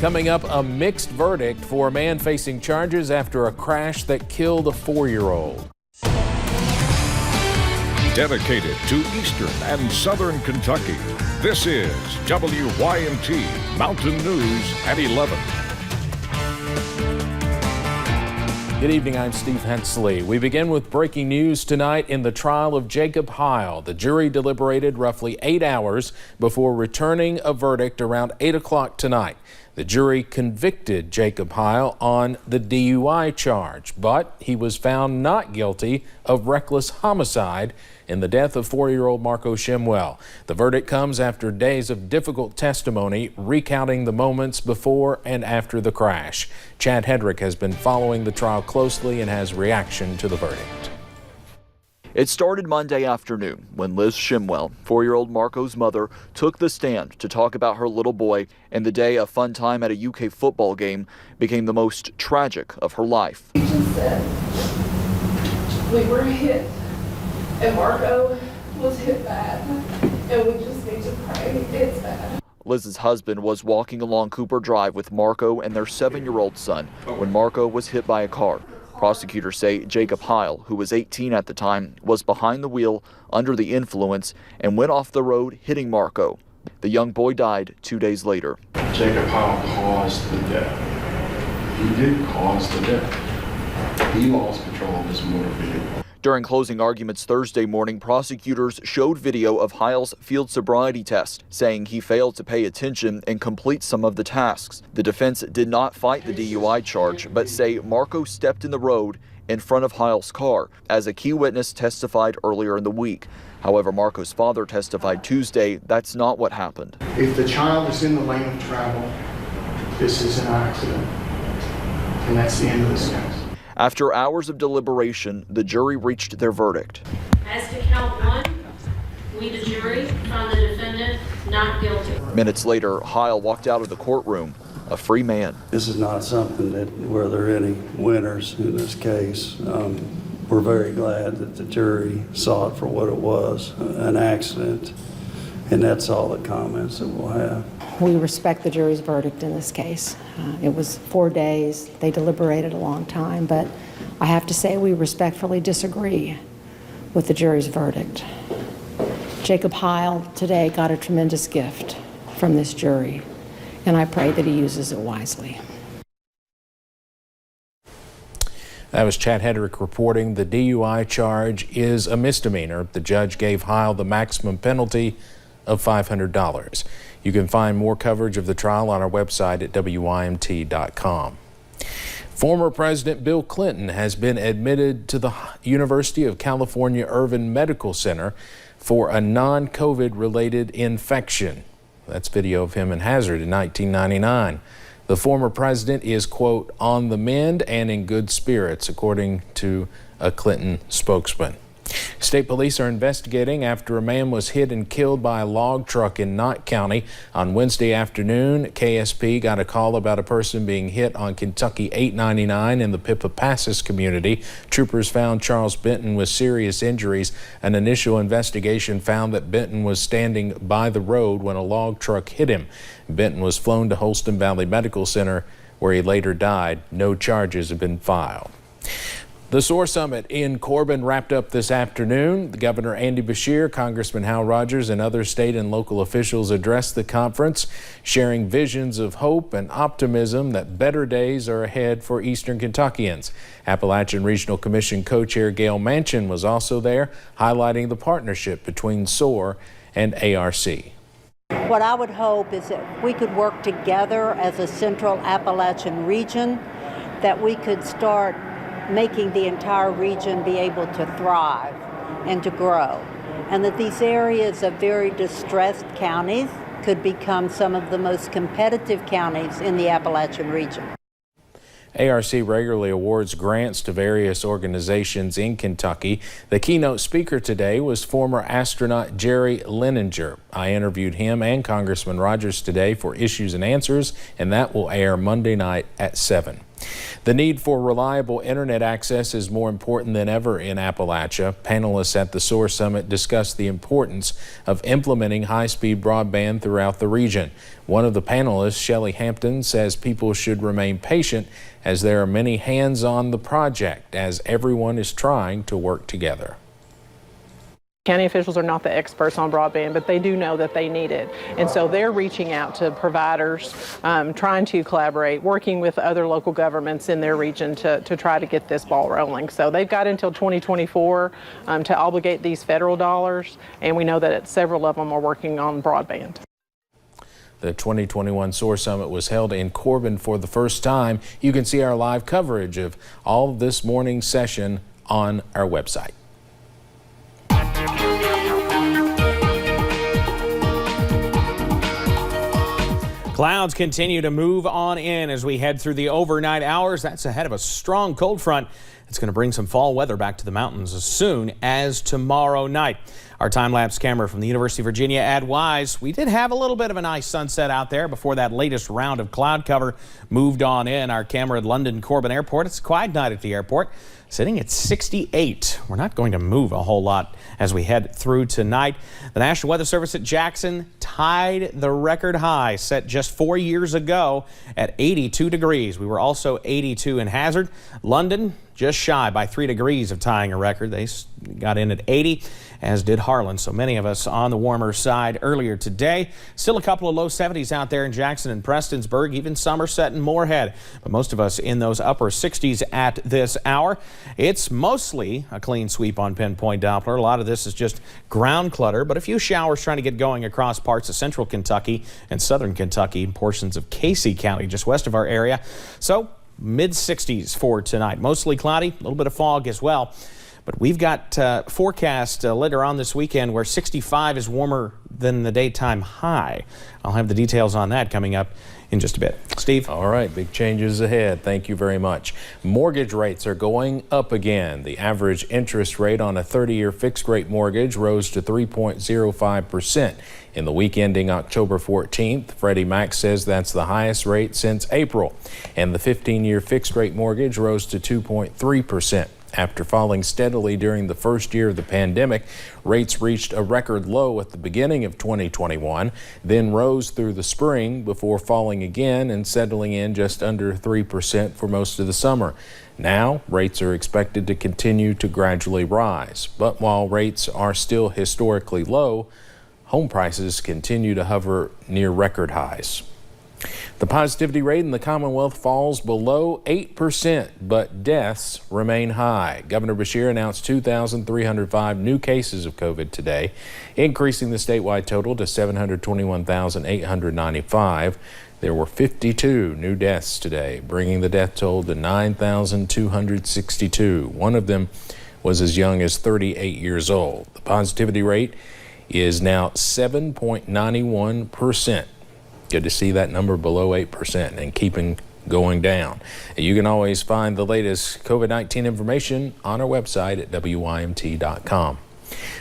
Coming up, a mixed verdict for a man facing charges after a crash that killed a 4-year-old. Dedicated to Eastern and Southern Kentucky, this is WYMT Mountain News at 11. Good evening, I'm Steve Hensley. We begin with breaking news tonight in the trial of Jacob Heil. The jury deliberated roughly 8 hours before returning a verdict around 8 o'clock tonight. The jury convicted Jacob Heil on the DUI charge, but he was found not guilty of reckless homicide in the death of 4-year-old Marco Shimwell. The verdict comes after days of difficult testimony recounting the moments before and after the crash. Chad Hedrick has been following the trial closely and has reaction to the verdict. It started Monday afternoon when Liz Shimwell, 4-year-old Marco's mother, took the stand to talk about her little boy and the day a fun time at a UK football game became the most tragic of her life. He just said, we were hit and Marco was hit bad and we just need to pray it's bad. Liz's husband was walking along Cooper Drive with Marco and their 7-year-old son when Marco was hit by a car. Prosecutors say Jacob Heil, who was 18 at the time, was behind the wheel under the influence and went off the road hitting Marco. The young boy died 2 days later. Jacob Heil caused the death. He did cause the death. He lost control of his motor vehicle. During closing arguments Thursday morning, prosecutors showed video of Heil's field sobriety test, saying he failed to pay attention and complete some of the tasks. The defense did not fight the DUI charge, but say Marco stepped in the road in front of Heil's car, as a key witness testified earlier in the week. However, Marco's father testified Tuesday that's not what happened. If the child is in the lane of travel, this is an accident, and that's the end of this case. After hours of deliberation, the jury reached their verdict. As to count 1, we, the jury, found the defendant not guilty. Minutes later, Heil walked out of the courtroom, a free man. This is not something where there are any winners in this case. We're very glad that the jury saw it for what it was, an accident, and that's all the comments that we'll have. We respect the jury's verdict in this case. It was 4 days. They deliberated a long time, but I have to say we respectfully disagree with the jury's verdict. Jacob Heil today got a tremendous gift from this jury, and I pray that he uses it wisely. That was Chad Hedrick reporting. The DUI charge is a misdemeanor. The judge gave Heil the maximum penalty of $500. You can find more coverage of the trial on our website at WYMT.com. Former President Bill Clinton has been admitted to the University of California Irvine Medical Center for a non-COVID related infection. That's video of him in Hazard in 1999. The former president is, quote, on the mend and in good spirits, according to a Clinton spokesman. State police are investigating after a man was hit and killed by a log truck in Knott County on Wednesday afternoon. KSP got a call about a person being hit on Kentucky 899 in the Pipapassis community. Troopers found Charles Benton with serious injuries. An initial investigation found that Benton was standing by the road when a log truck hit him. Benton was flown to Holston Valley Medical Center, where he later died. No charges have been filed. The SOAR Summit in Corbin wrapped up this afternoon. Governor Andy Beshear, Congressman Hal Rogers, and other state and local officials addressed the conference, sharing visions of hope and optimism that better days are ahead for Eastern Kentuckians. Appalachian Regional Commission co-chair Gail Manchin was also there, highlighting the partnership between SOAR and ARC. What I would hope is that we could work together as a central Appalachian region, that we could start making the entire region be able to thrive and to grow, and that these areas of very distressed counties could become some of the most competitive counties in the Appalachian region. ARC regularly awards grants to various organizations in Kentucky. The keynote speaker today was former astronaut Jerry Leninger. I interviewed him and Congressman Rogers today for Issues and Answers, and that will air Monday night at 7. The need for reliable internet access is more important than ever in Appalachia. Panelists at the SOAR Summit discussed the importance of implementing high-speed broadband throughout the region. One of the panelists, Shelley Hampton, says people should remain patient as there are many hands on the project as everyone is trying to work together. County officials are not the experts on broadband, but they do know that they need it. And so they're reaching out to providers, trying to collaborate, working with other local governments in their region to try to get this ball rolling. So they've got until 2024 to obligate these federal dollars, and we know that several of them are working on broadband. The 2021 SOAR Summit was held in Corbin for the first time. You can see our live coverage of all of this morning's session on our website. Clouds continue to move on in as we head through the overnight hours. That's ahead of a strong cold front. It's going to bring some fall weather back to the mountains as soon as tomorrow night. Our time-lapse camera from the University of Virginia at Wise. We did have a little bit of a nice sunset out there before that latest round of cloud cover moved on in. Our camera at London Corbin Airport. It's a quiet night at the airport, sitting at 68. We're not going to move a whole lot as we head through tonight. The National Weather Service at Jackson tied the record high set just 4 years ago at 82 degrees. We were also 82 in Hazard. London just shy by 3 degrees of tying a record. They got in at 80, as did Harlan. So many of us on the warmer side earlier today. Still a couple of low 70s out there in Jackson and Prestonsburg, even Somerset and Moorhead. But most of us in those upper 60s at this hour. It's mostly a clean sweep on Pinpoint Doppler. A lot of this is just ground clutter, but a few showers trying to get going across parts of central Kentucky and southern Kentucky, portions of Casey County just west of our area. So mid-60s for tonight. Mostly cloudy, a little bit of fog as well. But we've got forecast later on this weekend where 65 is warmer than the daytime high. I'll have the details on that coming up in just a bit. Steve? All right, big changes ahead. Thank you very much. Mortgage rates are going up again. The average interest rate on a 30-year fixed-rate mortgage rose to 3.05% in the week ending October 14th. Freddie Mac says that's the highest rate since April. And the 15-year fixed-rate mortgage rose to 2.3%. After falling steadily during the first year of the pandemic, rates reached a record low at the beginning of 2021, then rose through the spring before falling again and settling in just under 3% for most of the summer. Now, rates are expected to continue to gradually rise. But while rates are still historically low, home prices continue to hover near record highs. The positivity rate in the Commonwealth falls below 8%, but deaths remain high. Governor Beshear announced 2,305 new cases of COVID today, increasing the statewide total to 721,895. There were 52 new deaths today, bringing the death toll to 9,262. One of them was as young as 38 years old. The positivity rate is now 7.91%. Good to see that number below 8% and keeping going down. You can always find the latest COVID-19 information on our website at WYMT.com.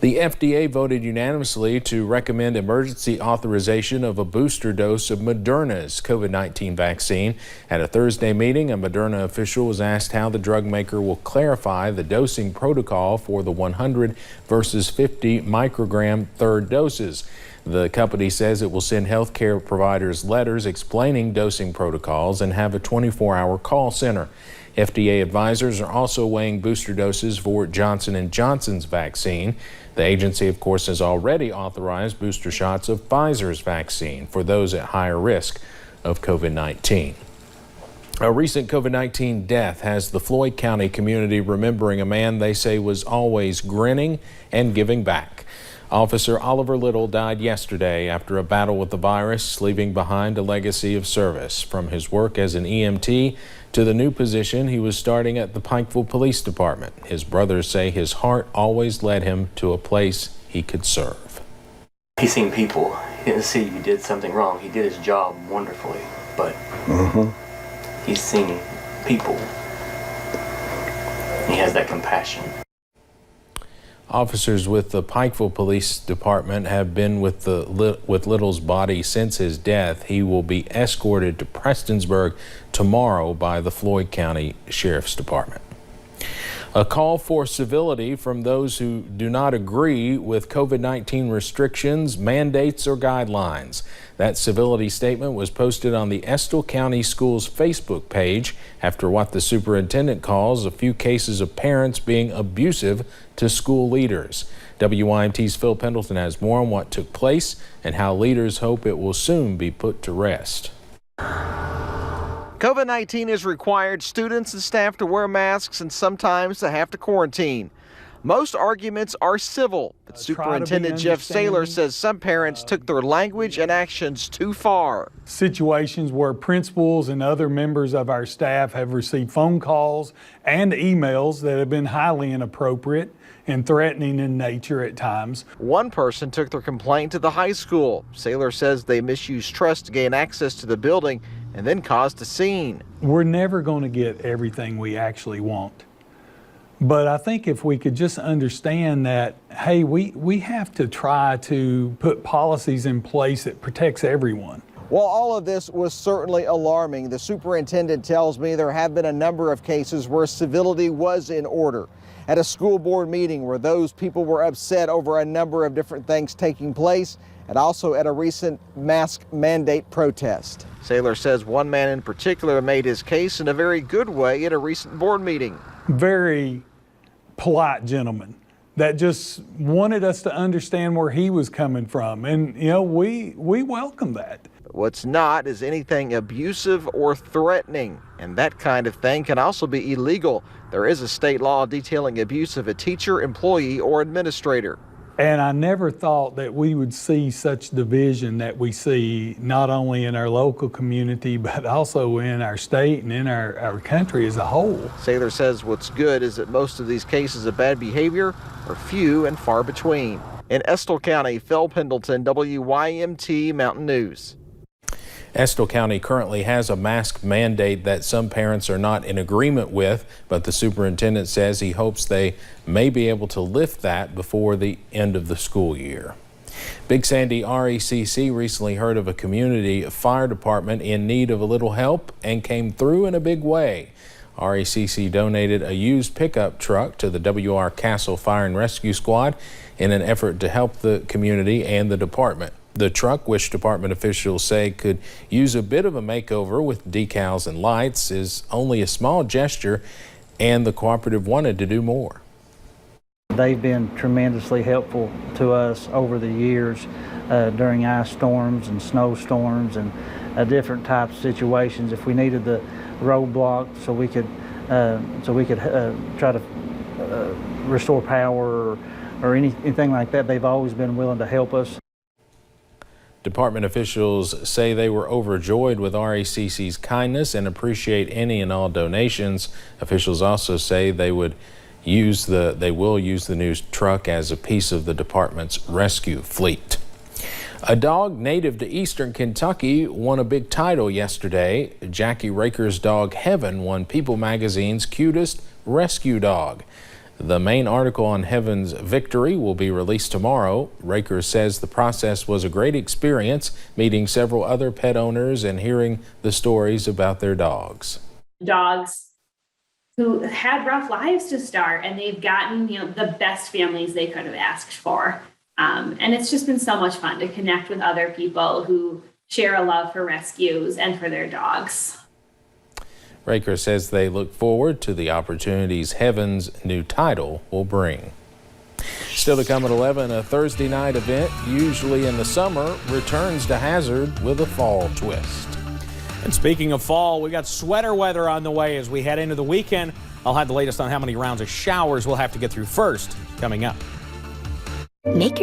The FDA voted unanimously to recommend emergency authorization of a booster dose of Modernis COVID-19 vaccine. At a Thursday meeting, a Moderna official was asked how the drug maker will clarify the dosing protocol for the 100 versus 50 microgram third doses. The company says it will send healthcare providers letters explaining dosing protocols and have a 24-hour call center. FDA advisors are also weighing booster doses for Johnson & Johnson's vaccine. The agency, of course, has already authorized booster shots of Pfizer's vaccine for those at higher risk of COVID-19. A recent COVID-19 death has the Floyd County community remembering a man they say was always grinning and giving back. Officer Oliver Little died yesterday after a battle with the virus, leaving behind a legacy of service. From his work as an EMT to the new position he was starting at the Pikeville Police Department, his brothers say his heart always led him to a place he could serve. He's seen people. He didn't see you did something wrong. He did his job wonderfully, but he's seen people. He has that compassion. Officers with the Pikeville Police Department have been with Little's body since his death. He will be escorted to Prestonsburg tomorrow by the Floyd County Sheriff's Department. A call for civility from those who do not agree with COVID-19 restrictions, mandates, or guidelines. That civility statement was posted on the Estill County Schools Facebook page after what the superintendent calls a few cases of parents being abusive to school leaders. WYMT's Phil Pendleton has more on what took place and how leaders hope it will soon be put to rest. COVID-19 has required students and staff to wear masks and sometimes to have to quarantine. Most arguments are civil, but Superintendent Jeff Saylor says some parents took their language and actions too far. Situations where principals and other members of our staff have received phone calls and emails that have been highly inappropriate and threatening in nature at times. One person took their complaint to the high school. Saylor says they misused trust to gain access to the building and then caused a scene. We're never going to get everything we actually want. But I think if we could just understand that, hey, we have to try to put policies in place that protects everyone. While all of this was certainly alarming, the superintendent tells me there have been a number of cases where civility was in order. At a school board meeting where those people were upset over a number of different things taking place, and also at a recent mask mandate protest. Saylor says one man in particular made his case in a very good way at a recent board meeting. Very polite gentleman that just wanted us to understand where he was coming from. And, you know, we welcome that. But what's not is anything abusive or threatening. And that kind of thing can also be illegal. There is a state law detailing abuse of a teacher, employee, or administrator. And I never thought that we would see such division that we see not only in our local community, but also in our state and in our country as a whole. Saylor says what's good is that most of these cases of bad behavior are few and far between. In Estill County, Phil Pendleton, WYMT Mountain News. Estill County currently has a mask mandate that some parents are not in agreement with, but the superintendent says he hopes they may be able to lift that before the end of the school year. Big Sandy RECC recently heard of a community fire department in need of a little help and came through in a big way. RECC donated a used pickup truck to the WR Castle Fire and Rescue Squad in an effort to help the community and the department. The truck, which department officials say could use a bit of a makeover with decals and lights, is only a small gesture, and the cooperative wanted to do more. They've been tremendously helpful to us over the years during ice storms and snowstorms and different types of situations. If we needed the roadblock so we could try to restore power or anything like that, they've always been willing to help us. Department officials say they were overjoyed with RECC's kindness and appreciate any and all donations. Officials also say they will use the new truck as a piece of the department's rescue fleet. A dog native to eastern Kentucky won a big title yesterday. Jackie Raker's dog Heaven won People magazine's cutest rescue dog. The main article on Heaven's victory will be released tomorrow. Raker says the process was a great experience, meeting several other pet owners and hearing the stories about their dogs. Dogs who had rough lives to start, and they've gotten, the best families they could have asked for. And it's just been so much fun to connect with other people who share a love for rescues and for their dogs. Raker says they look forward to the opportunities Heaven's new title will bring. Still to come at 11, a Thursday night event, usually in the summer, returns to Hazard with a fall twist. And speaking of fall, we got sweater weather on the way as we head into the weekend. I'll have the latest on how many rounds of showers we'll have to get through first coming up. Make